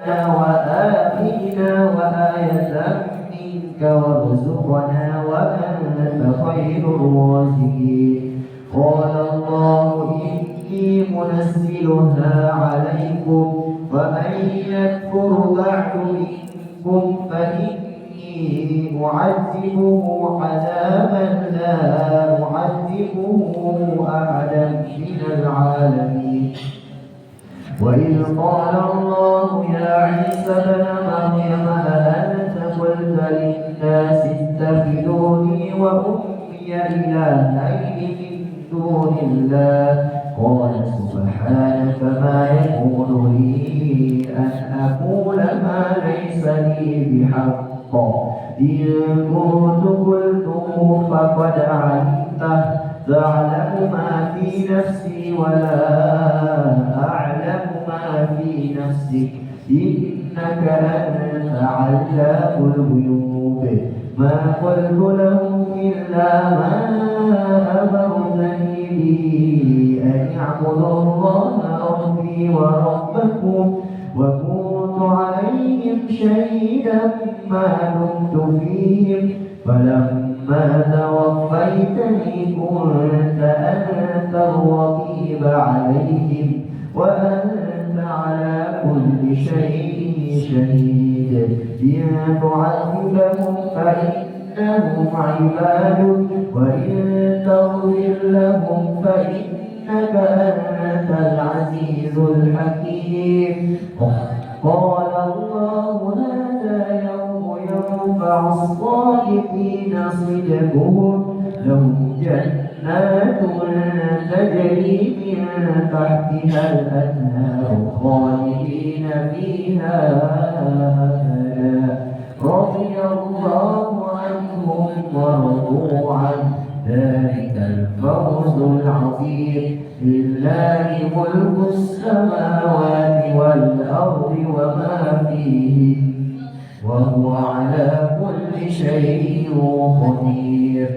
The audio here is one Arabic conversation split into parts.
وآتنا وآية منك وارزقنا وأنت خير الرازقين. قال الله إني منزلها عليكم ومن يكفر بعد منكم فإني أعذبه عذابا لا أعذبه أحدا من العالمين. وإذ قال الله يا عيسى ابن مريم أأنت قلت للناس اتخذوني وأمي إلهين من دون الله قال سبحانك ما يكون لي أن أقول ما ليس لي بحق إن كنت قلته فقد علمته تعلم ما في نفسي ولا أعلم ما في نفسك إنك أنت علام الغيوب. ما قلت لهم إلا ما أمرتني به أن اعبدوا الله ربي وربكم وكنت عليهم شهيدا ما دمت فيهم فلما توفيتني كنت أنت الرقيب عليهم وأنت على كل شيء شهيد. إن تعذبهم فإنهم عبادك وإن تغفر لهم فإنك أنت العزيز الحكيم. قال الله هذا يوم ينفع الصادقين صدقهم لهم جنات تجري من تحتها الأنهار خالدين فيها أبدا رضي الله عنهم ورضوا عنه ذلك الفوز العظيم. لله ملك السماوات والأرض وما فيهن وهو على كل شيء قدير.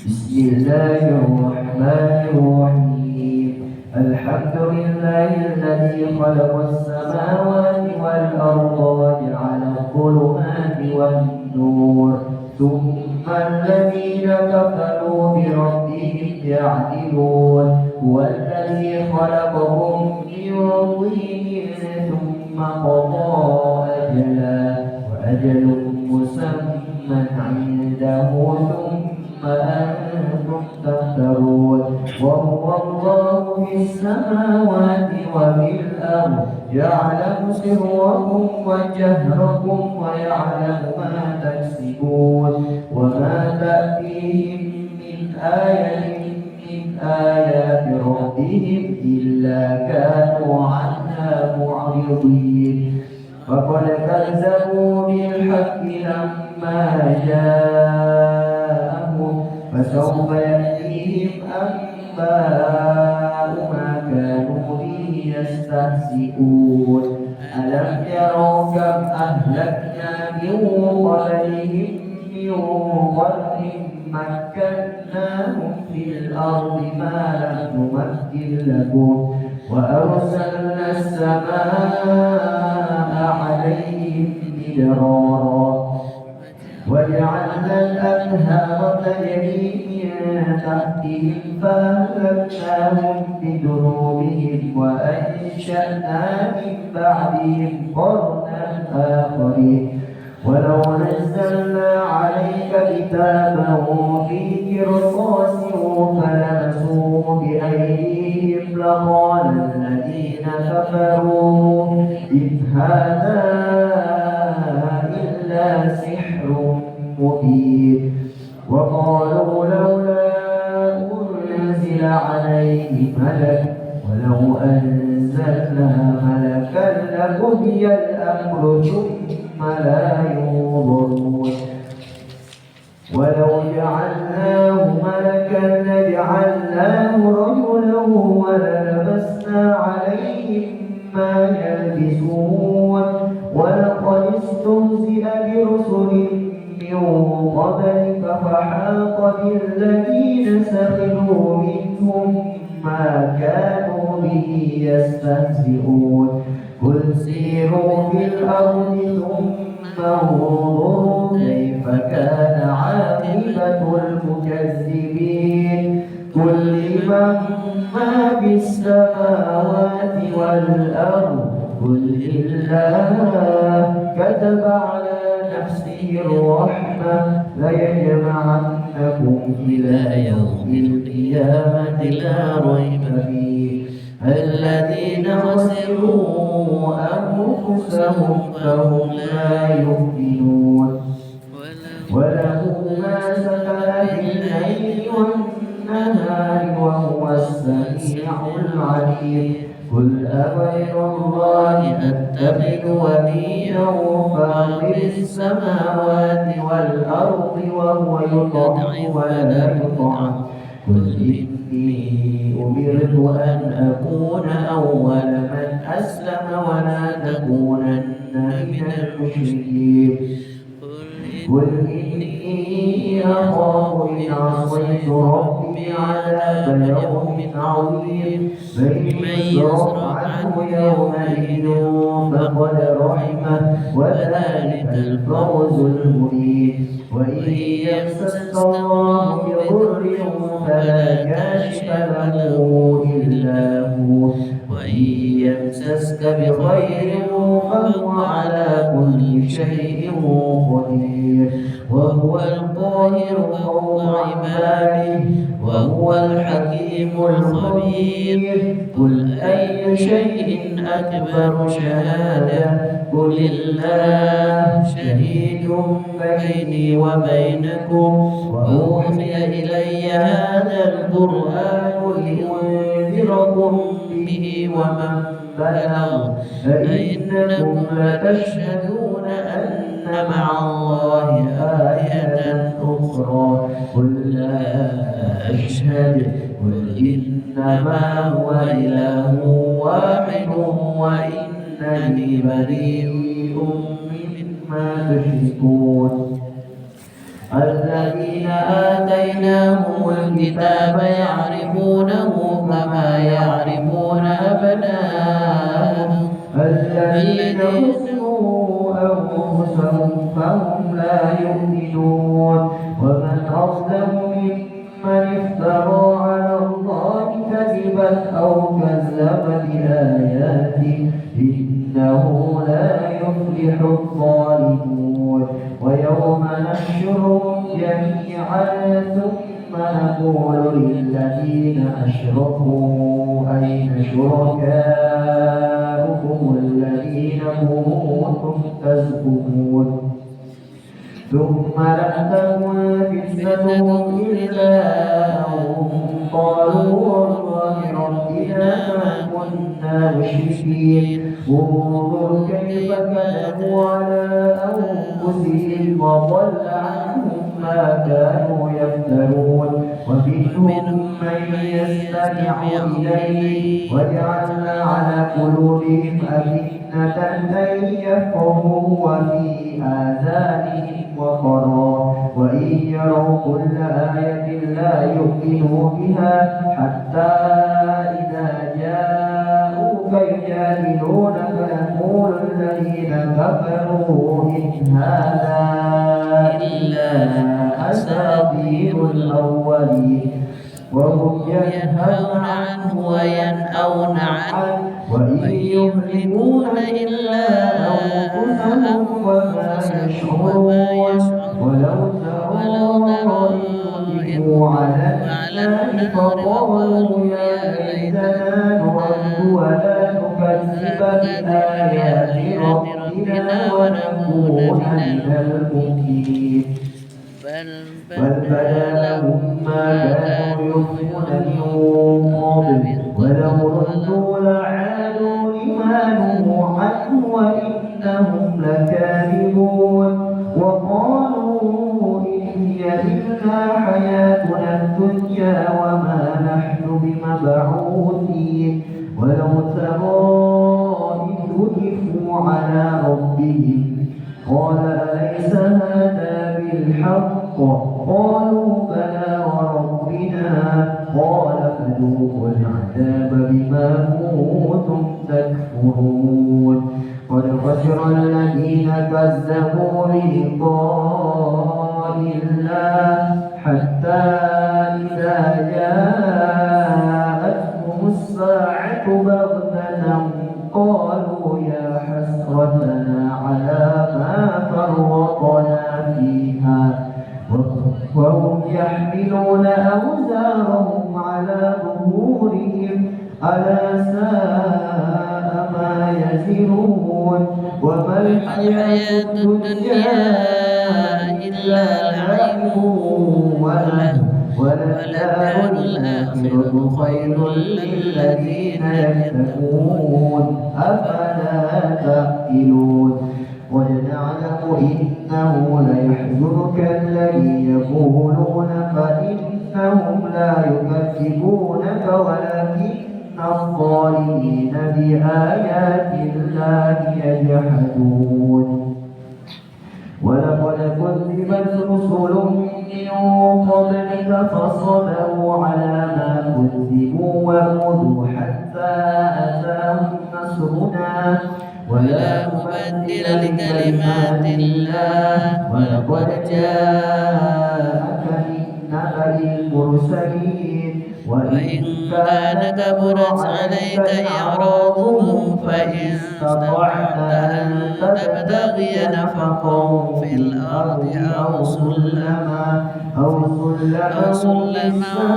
بسم الله الرحمن الرحيم. الحمد لله الذي خلق السماوات والأرض وجعل الظلمات والنور ثم الذين كفروا بربهم يعدلون. هو الذي خلقكم من طين ثم قضى أجلا وأجل مسمى عنده ثم أنتم تفترون. وهو الله في السماوات وفي الأرض يعلم سركم وجهركم ويعلم ما تكسبون. وما تأتيهم من آية من آيات ربهم إلا كانوا عنها معرضين. فقد كذبوا بالحق لما جاءهم فسوف يأتيهم أنباء ما كانوا به يستهزئون. ألم يروا كم أهلكنا من قبلهم من قرن مكناهم في الأرض ما لم نمكن لكم وأرسلنا السماء عليهم مدرارا وجعلنا الأنهار تجري من تحتهم فأهلكناهم بذنوبهم وأنشأنا من بعدهم قرنا آخرين. ولو نزلنا عليك كتابه في قرطاس فلمسوه بأيديهم لقال الذين كفروا إن هذا إلا سحر مبين. وقالوا لولا أنزل عليه ملك ولو أنزلنا ملكا لقضي الأمر ثم لا ينظرون. ولو جعلناه ملكا لجعلناه رجلا وللبسنا عليهم ما يلبسون. ولقد استهزئ برسل من قبلك فحاق بالذين سخروا منهم ما كانوا به يستهزئون. قل سيروا في الأرض ثم انظروا كيف كان عاقبة المكذبين قل لمن ما في السماوات والأرض قل لله كتب على نفسه الرحمة ليجمعنكم إلى يوم القيامة لا ريب فيه الذين خسروا أنفسهم فهم لا يؤمنون وله ما سكن في الليل والنهار وهو السميع العليم قل أغير الله أتخذ وليا فاطر السماوات والأرض وهو يطعم ولا يطعم قل إني أمرت أن أكون أول من أسلم ولا تكونن من المشركين قل إني أخاف إن عصيت ربي عذاب يوم عظيم من يصرف عنه يومئذ فقد رحمه وذلك الفوز المبين وإن يمسسك الله بضر فلا كاشف له إلا هو وإن يمسسك بخير فهو على كل شيء قدير وهو القاهر فوق عباده وهو الحكيم الخبير قل أي شيء أكبر شهادة قل الله شهيد بيني وبينكم وأوحي إلي هذا القرآن لأنذركم به ومن بلغ أئنكم لتشهدون أن مع الله آلهة أخرى قل لا أشهد قل إنما هو إله واحد وإنني بريء مما تشركون الذين آتيناهم الكتاب يعرفونه كما يعرفون أبناءهم الذين خسروا أنفسهم فهم لا يؤمنون ومن أظلم ممن افترى على الله كذبا أو كذب بآياته إنه لا يفلح الظالمون ويوم نحشرهم جميعا ثم نقول للذين أشركوا أين شركاؤكم الذين كنتم تزعمون ثم لم تكن فتنتهم إلا أن قالوا والله ربنا ما كنا مشركين انظر كيف كذبوا على أنفسهم وضل عنهم ما كانوا يفترون ومنهم من يستمع إليه وجعلنا على قلوبهم أكنة أن يفقهوا وفي آذانهم وقرا وإن يروا كل آية لا يؤمنوا بها حتى إذا جاءوك يجادلونك يقول الذين كفروا إن هذا إلا أساطير الأولين وهم ينهون عنه وينأون عنه وإن يهلكون إلا أنفسهم وما يشعرون ولو ترى إذ على النار فقالوا يا ليتنا نرد ولا نكذب بآيات ربنا ونكون من المؤمنين بل بدا لهم ما كانوا يخفون من قبل ولو ردوا لعادوا لما نهوا عنه وإنهم لكاذبون وقالوا إن هي إلا حياتنا الدنيا وما نحن بمبعوثين ولو ترى إذ وقفوا على ربهم قال أليس هذا بالحق قالوا بلى وربنا قال فذوقوا العذاب بما كنتم تكفرون قد خسر الذين كذبوا بلقاء الله حتى إذا جاءتهم الساعة بغتة قالوا يا حسرتنا على ما فرطنا فيها وهم يحملون أوزارهم على ظهورهم ألا ساء ما يزرون وما الحياة الدنيا إلا لعب وللدار الآخرة خير للذين يتقون أفلا تعقلون قد نعلم إنه ليحزنك الذي يقولون فإنهم لا يكذبونك ولكن الظالمين بآيات الله يجحدون ولقد كذبت رسل من قبلك فصبروا على ما كذبوا وأوذوا حتى أتاهم نصرنا ولا مبدل لكلمات الله ولقد جاءك من نبأ المرسلين وإن كان كبرت عليك إعراضهم فإن استطعت أن تبتغي نفقا في الأرض أو سلما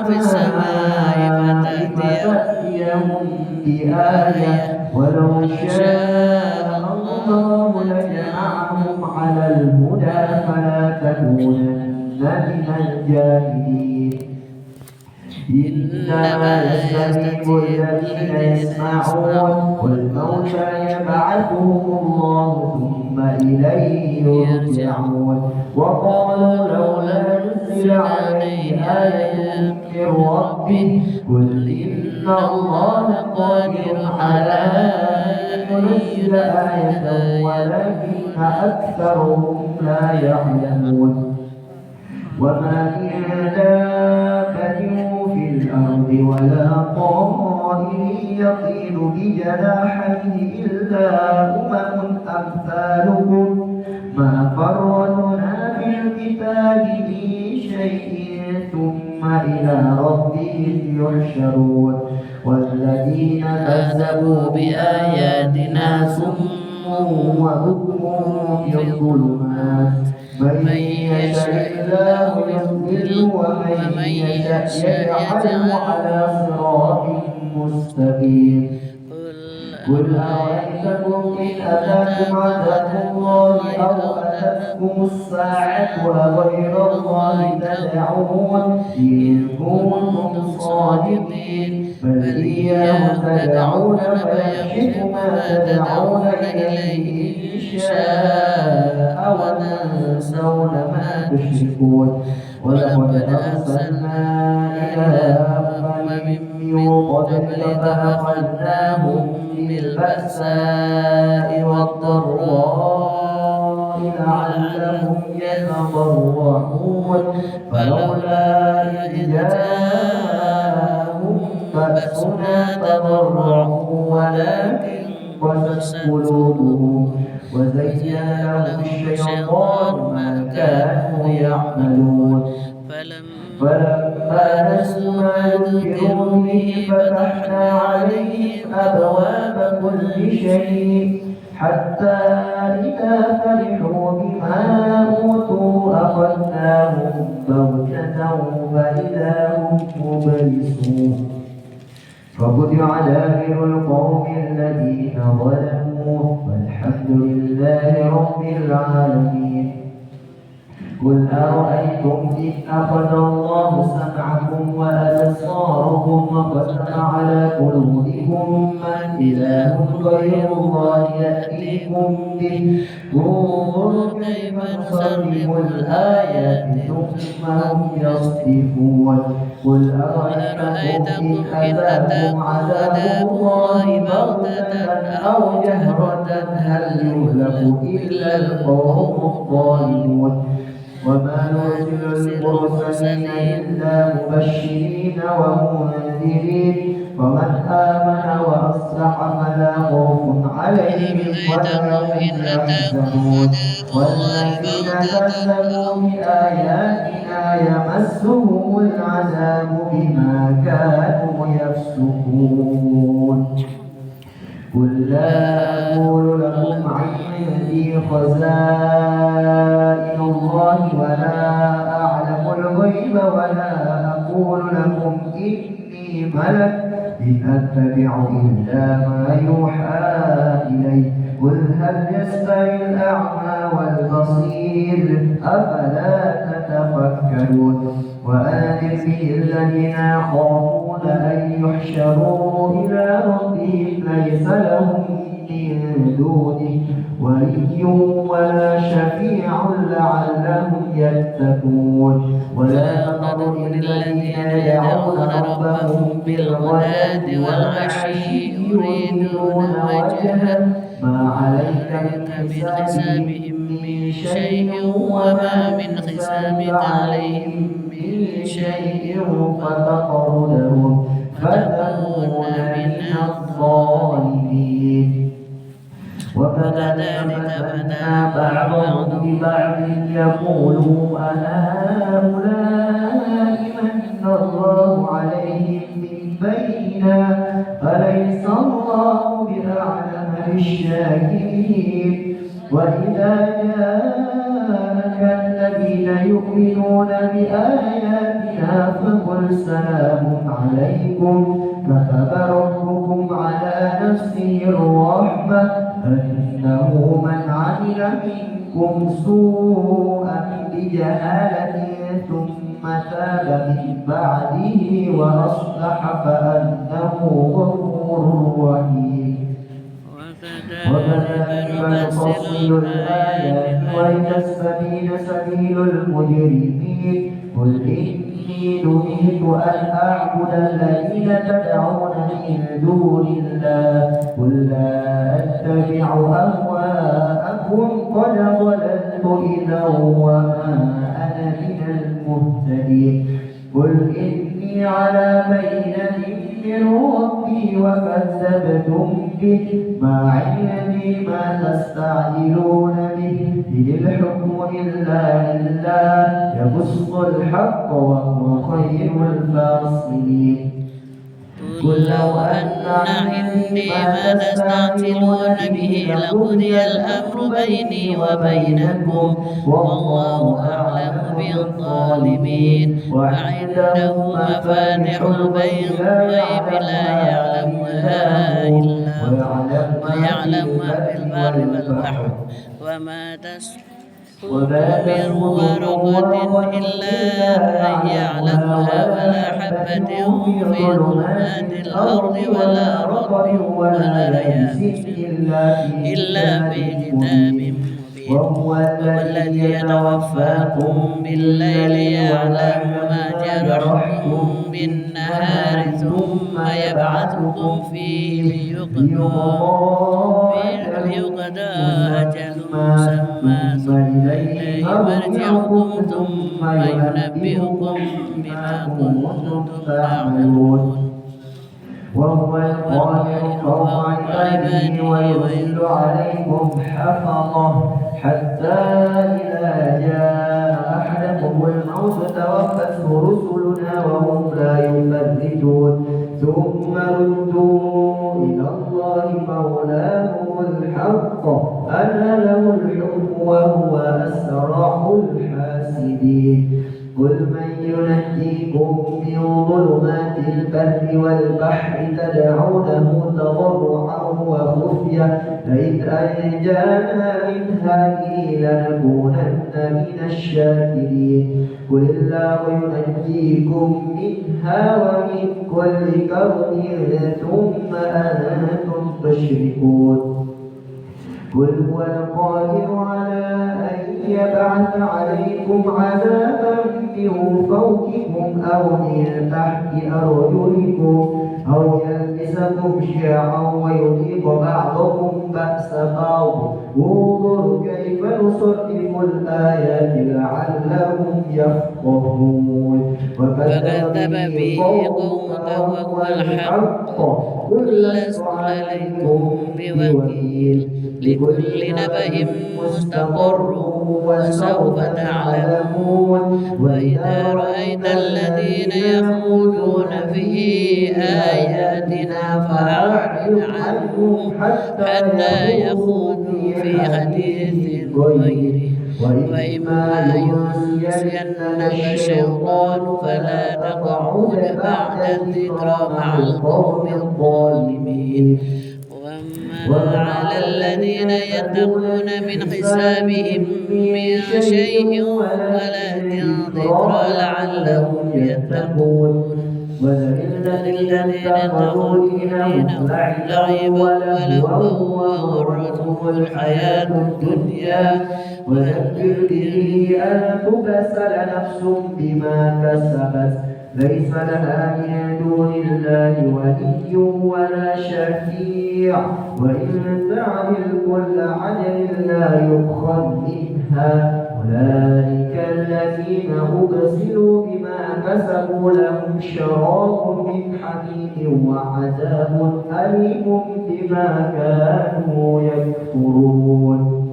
في السماء فتأتيهم بآية ولو شاء الله لجمعهم على الهدى فلا تكونن من الجاهلين إنما يستجيب الذين يسمعون والموتى يبعثهم الله ثم إليه يرجعون وقالوا لولا نزل عليه آية من ربه قل إن الله قادر على أن ينزل آية ولكن أكثرهم لا يعلمون وما من دابة في الأرض ولا طائر يطير بجناحيه إلا أمثالكم ما فرطنا في الكتاب من شيء ثم إلى ربهم يحشرون والذين كذبوا بآياتنا صم وبكم في الظلمات من يشاء الله يضلل ومن يشاء يجعله على صراط مستقيم قل أرأيتكم إن أتاكم عذاب الله أو أتتكم الساعة وغير الله تدعون إن كنتم صادقين بل إياه تدعون فيكشف ما تدعون إليه إن شاء وتنسون ما تشركون ولقد أرسلنا إلى أمم من قبلك فأخذناهم بالبأساء والضراء لعلهم يتضرعون فلولا إذ جاءهم بأسنا تضرعوا ولكن قست قلوبهم وزين لهم الشيطان ما كانوا يعملون فلما نسوا ما ذكروا به فتحنا عليهم أبواب كل شيء حتى إذا فرحوا بما أوتوا أخذناهم بغتة فإذا هم مبلسون فقطع دابر القوم الذين ظلموا والحمد لله رب العالمين قل أرأيتم إن أخذ الله سمعكم وأبصاركم وختم على قلوبكم من إله غير الله يأتيكم به انظروا كيف نصرف الآيات ثم هم يصدفون قل أرأيتكم إن أتاكم عذاب الله بغتة أو جهرة هل يهلك إلا القوم الظالمون وما نرسل المرسلين إلا مبشرين ومنذرين ومن آمن وأصلح فلا خوف عليهم ولا هم يحزنون والذين كذبوا بآياتنا يمسهم العذاب بما كانوا يفسقون قل لا أقول لكم عندي خزائن الله ولا أعلم الغيب ولا أقول لكم إني ملك إن أتبع إلا ما يوحى إلي قل هل يستوي الأعمى والبصير أفلا تتفكرون وأنذر به الذين يخافون أن يحشروا إلى ربهم ليس لهم من دونه ولي ولا شفيع لعلهم يتقون ولا تطرد الذين يدعون ربهم بالغداة والعشي يريدون وجهه ما عليك من حسابهم من شيء وما من حسابك عليهم من شيء فتطردهم فتكون من الظالمين وكذلك فتنا بعضهم ببعض يقولوا أهؤلاء من الله عليهم من بيننا أليس الله بأعلم بالشاكرين وإذا جاءك الذين يؤمنون بآياتنا فقل سلام عليكم كتب ربكم على نفسه الرحمة أنه من عمل منكم سوءا بجهالة ثم تاب من بعده وأصلح فأنه غفور رحيم وكذلك نفصل الآيات ولتستبين سبيل المجرمين قل إني نهيت أن أعبد الذين تدعون من دون الله قل لا أتبع أهواءكم قد ضللت إذا وما أنا من المهتدين قل إني على بينة من ربي وكذبتم به ما عندي ما تستعجلون به إن الحكم إلا لله يبسط الحق وهو خير الفاصلين قل لو أن عندي ما تستعجلون به لقضي الأمر بيني وبينكم والله أعلم بالظالمين وعنده مفاتح الغيب لا يعلمها إلا هو ويعلم ما في البر والبحر وما من ورقة إلا أن يعلمها ولا حبة في ظلمات الأرض ولا رطب ولا يابس إلا في كتاب مبين وهو الذي يتوفاكم بالليل يعلم ما جرحتم بالنهار ثم يبعثكم فيه ليقضى أجل مسمى ثم إليه مرجعكم ثم ينبئكم بما كنتم تعملون وهو القاهر فوق عباده ويرسل عليكم حفظه حتى إذا جاء أحدكم الموت توفته رسلنا وهم لا يفرطون ثم ردوا إلى الله مولاهم الحق ألا له الحكم وهو أسرع الحاسبين قل من ينجيكم من ظلمات البر والبحر تدعونه تضرعا وخفيا لئن أنجانا من هذه لنكونن من الشاكرين قل الله ينجيكم منها ومن كل كرب ثم أنتم تشركون قل هو القادر على أن يبعث عليكم عذابا من فوقكم أو من تحت أرجلكم أو يلبسكم شيعا ويذيق بعضكم بأس بعض انظر كيف كيف نصرف الآيات لعلهم يفقهون فكذب به قومك وهو الحق قل لست عليكم بوكيل لكل نبأ مستقر وسوف تعلمون وإذا رأيت الذين يخوضون في آياتنا فأعرض عنهم حتى يخوضوا في حديث غيره وإما ينسينك الشيطان فلا تقعد بعد الذكرى مع القوم الظالمين وما على الذين يتقون من حسابهم من شيء ولكن ذكرى لعلهم يتقون الذين اتخذوا دينهم لعبا ولهوا وغرتهم الحياة الدنيا وذكر به أن تبسل نفس بما كسبت ليس لها من دون الله ولي ولا شفيع وإن تعمل كل عدل لا يؤخذ منها أولئك الذين أبسلوا بما كسبوا لهم شراب من حميم وعذاب أليم بما كانوا يكفرون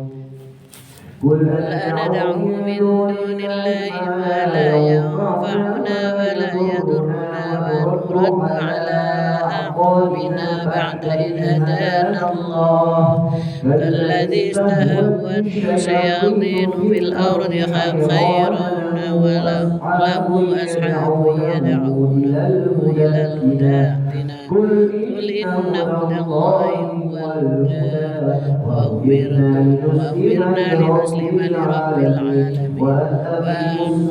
قل أندعو من دون الله ما لا ينفعنا ولا يضرنا ونرد على أعقابنا بعد إذ هدانا الله كالذي استهوته الشياطين في الأرض خيرا وله أصحاب يدعونه إلى الهدى قل إن هدى الله هو الهدى وأمرنا لنسلم لرب العالمين وأن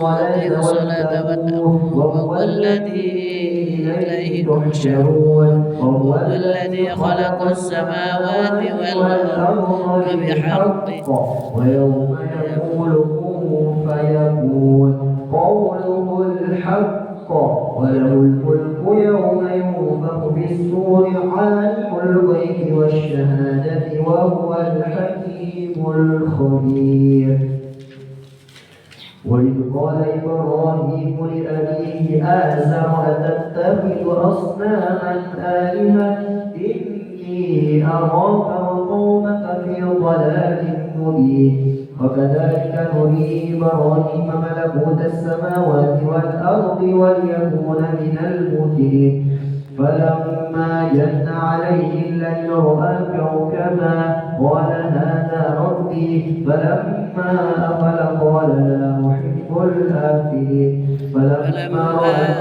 نقيم الصلاة وهو الذي إليه تحشرون وهو الذي خلق السماوات والأرض بحق ويوم يقول كن فيكون قوله الحق وله الملك يوم ينفخ في الصور عالم الغيب والشهادة وهو الحكيم الخبير وإذ قال إبراهيم لأبيه آزر أتتخذ أصناما آلهة إني أراك وقومك في ضلال مبين وكذلك نري إبراهيم ملكوت السماوات والأرض وليكون من الموقنين فلما جن عليه الليل رأى كوكبا قال هذا ربي فلما أفل قال لا أحب الآفلين فلما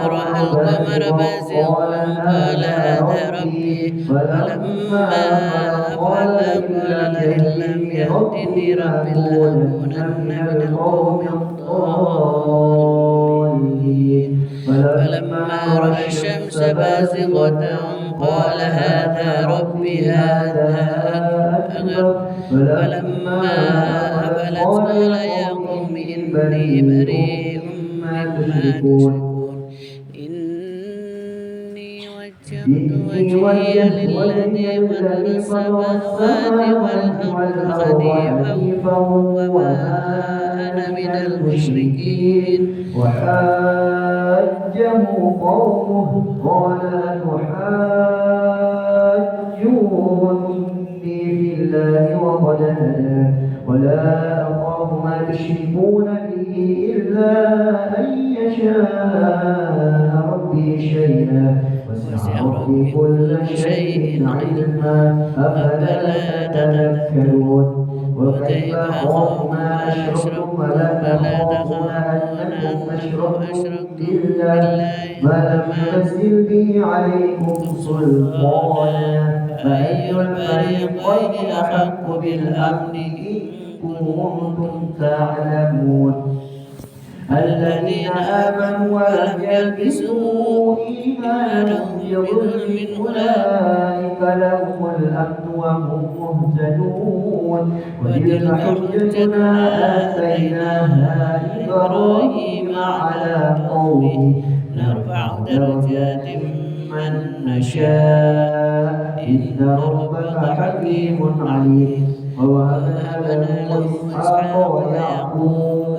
رأى القمر بازغا قال هذا ربي فلما أفل قال لئن لم يهدني ربي لأكونن من القوم الضالين فلما رأى الشمس بازغة قال هذا ربي هذا أكبر فلما أفلت قال يا قوم إني بريء مما تشركون إني وجهت وجهي للذي فطر السماوات والأرض حنيفا وما أنا من المشركين وحاجه قومه قال تحاجوني في الله وقد هدان ولا أخاف ما تشركون به إلا أن يشاء ربي شيئا وسع ربي كل شيء علما أفلا تتذكرون وكيف أخاف ما أشركتم ولا تخافون أنكم أشركتم بالله ما لم ينزل به عليكم سلطانا فأي الفريقين أحق بالأمن إن كنتم تعلمون الذين آمنوا ولم يلبسوا إيمانهم بظلم أولئك لهم الأمن وهم مهتدون وتلك حجتنا آتيناها إبراهيم على قومه نرفع درجات من نشاء إن ربك حكيم عليم ووهبنا له إسحاق ويعقوب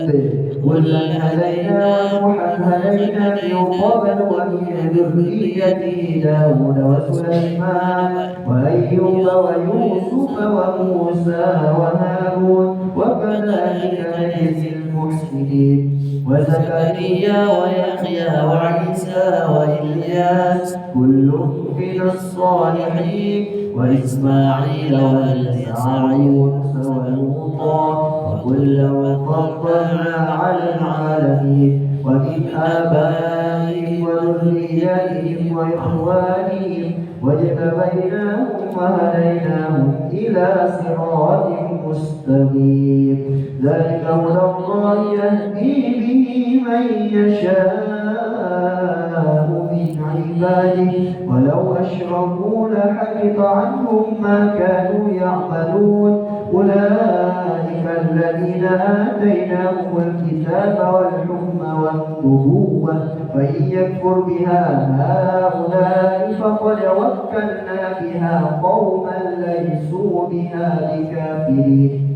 كلا هدينا ونوحا هدينا من قبل ومن ذريته داود وسليمان وأيوب ويوسف وموسى وهارون وكذلك نجزي المحسنين وزكريا ويحيى وعيسى وإلياس كل من الصالحين وإسماعيل واليسع ويونس ولوطا وكلا فضلنا على العالمين ومن آبائهم وذرياتهم وإخوانهم واجتبيناهم وهديناهم إلى صراط مستقيم ذلك هدى الله يهدي به من يشاء من عباده ولو أشركوا لحبط عنهم ما كانوا يعملون أولئك الذين آتيناهم الكتاب والحكم والنبوة فإن يكفر بها هؤلاء فقد وكلنا بها قوما ليسوا بها بكافرين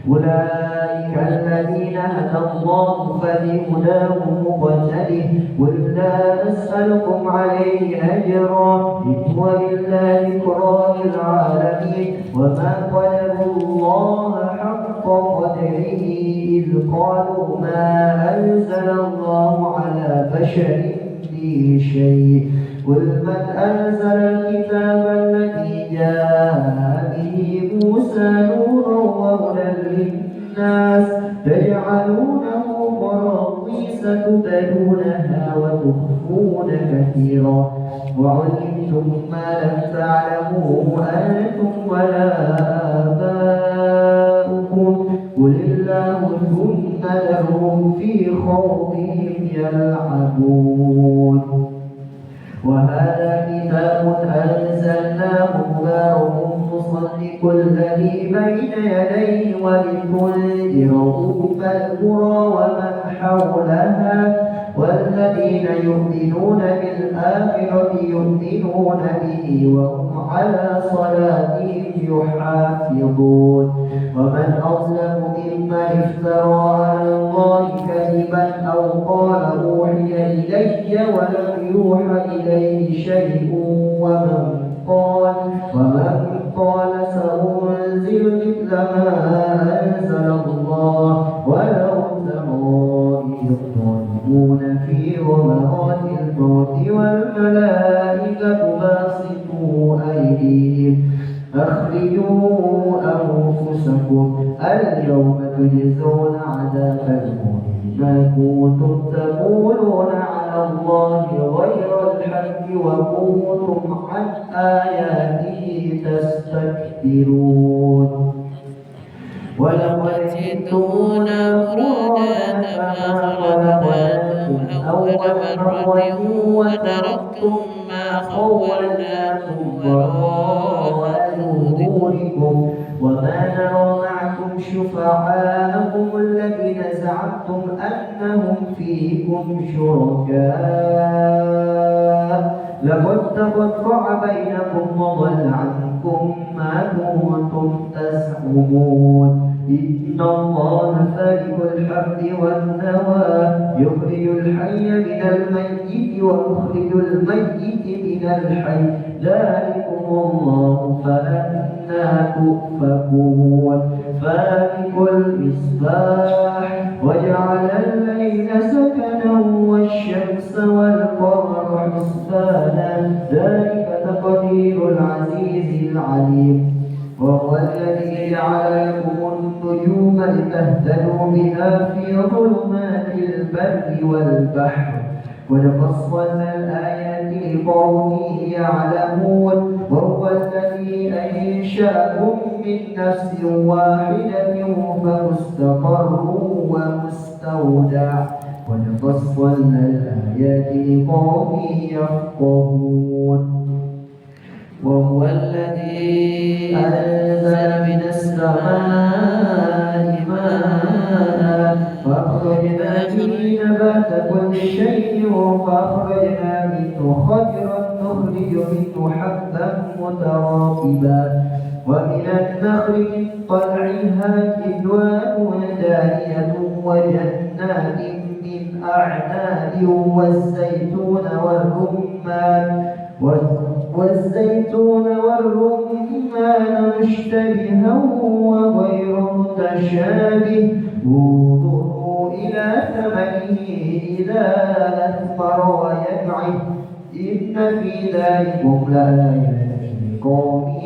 أولئك الذين هدى الله فبهداه مقتده قل لا أسألكم عليه أجرا إن هو إلا ذكرى للعالمين وما قدروا الله حق قدره إذ قالوا ما أنزل الله على بشر من شيء قل من أنزل الكتاب الذي جاء به موسى نورا وهدى للناس تجعلونه قراطيس تبدونها وتخفون كثيرا وعلمتم ما لم تعلموا أنتم ولا آباؤكم قل الله ثم ذرهم في خوضهم يلعبون وهذا كتاب أنزلناه مبارك مصدق الذي بين يديه ولتنذر أم القرى ومن حولها والذين يؤمنون بالآخرة يؤمنون به وهم على صلاتهم يحافظون ومن أظلم ممن افترى على الله كذبا أو قال أوحي إلي ولم يوحى إليه شيء ومن قال سأنزل مثل ما أنزل الله ولو ترى إذ الظالمون في غمرات الموت والملائكة باسطوا أيديهم أخرجوا أنفسكم اليوم تجزون عذاب الموت بما كنتم تقولون على الله غير الحق وكنتم عن آياته تستكبرون ولقد جئتمونا فرادا كما خلقناكم أول مرة وتركتم ما خولناكم وراء ظهوركم وما نرى معكم شفعاءكم الذين زعمتم أنهم فيكم شركاء لقد تقطع بينكم وضل عنكم ما كنتم تزعمون إن الله فالق الحب والنوى يخرج الحي من الميت ومخرج الميت من الحي ذلكم الله فأنى تؤفكون فالق المصباح وجعل الليل سكنا والشمس والقمر حسبانا ذلك تقدير العزيز العليم وهو الذي جعل لكم النجوم لتهتدوا بها في ظلمات البر والبحر ولفصلنا الآيات لقوم يعلمون وهو الذي أنشأكم من نفس واحدة فمستقر ومستودع ولفصلنا الآيات لقوم يفقهون وهو الذي أنزل من السماء ماء فأخرجنا به نبات كل شيء فأخرجنا منه خضرا نخرج منه حبا متراكبا ومن النخل من طلعها كِنوان دانية وجنات من أعناب والزيتون والرمان مشتبها وغير متشابه انظروا إلى ثمنه إذا أثمر وينعم إن في ذلكم لآيات لقوم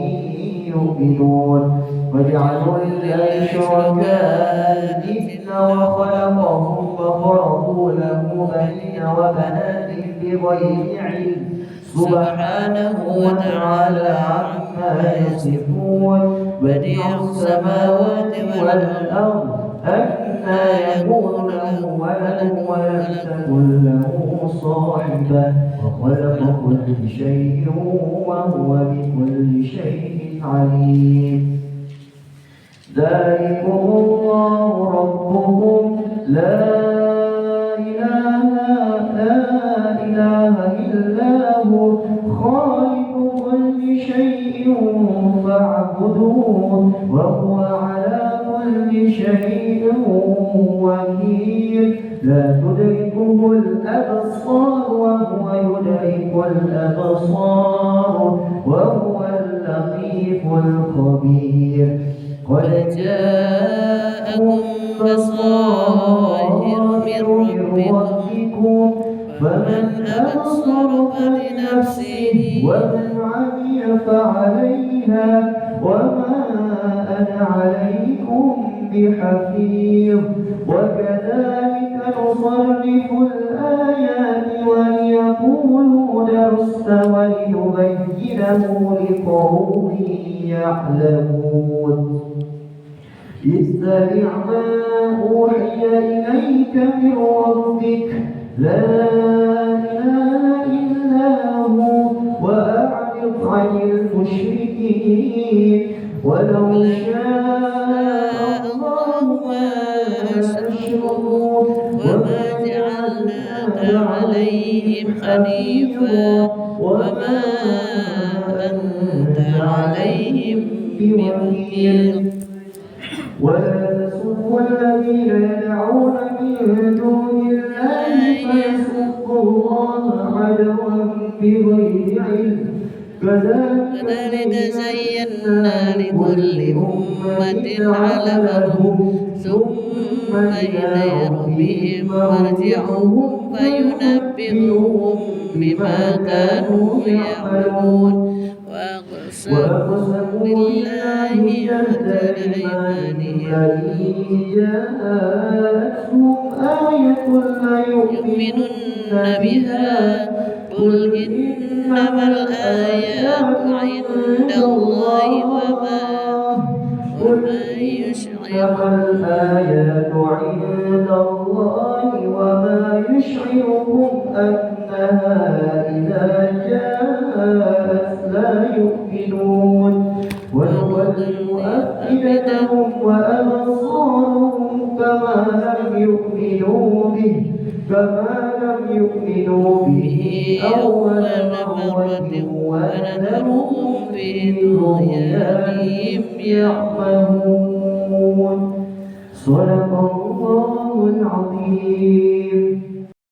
يؤمنون وجعلوا لله شركاء الجن وخلقهم فخرقوا له بنين وبنات بغير علم سبحانه وتعالى عما يصفون بديع السماوات والأرض أنى يكون له ولد ولم تكن له صاحبة وخلق كل شيء وهو بكل شيء عليم ذلكم الله ربكم لا إله إلا هو خالق كل شيء فاعبدوه وهو على كل شيء وكيل لا تدركه الأبصار وهو يدرك الأبصار وهو اللطيف الخبير قد جاءكم بصائر من ربكم فمن أبصر فلنفسه ومن عمي فعليها وما أنا عليكم بحفيظ وكذلك نصرف الآيات وليقولوا درست ولنبينه لقوم يعلمون اتبع ما أوحي إليك من ربك لا إله إلا هو وأعرض عن المشركين ولو شاء الله ما أشركوا وما جعلناك عليهم حنيفا وما أنت عليهم بوكيل ولا تسبوا الذين يدعون من دون الله فيسبوا الله عدوا بغير علم كذلك زينا لكل أمة عملهم ثم إلى ربهم مرجعهم فينبئهم بما كانوا يعملون وأقسموا بالله جهد أيمانهم جاءتهم آية يؤمنن بها قل إنما الآيات عند الله وما يشعركم أنها إذا جاءت لا يؤمنون ونولي أفئدتهم وأبصارهم كما لم يؤمنوا به أول مرة ونذرهم في طغيانهم يعمهون صدق الله العظيم.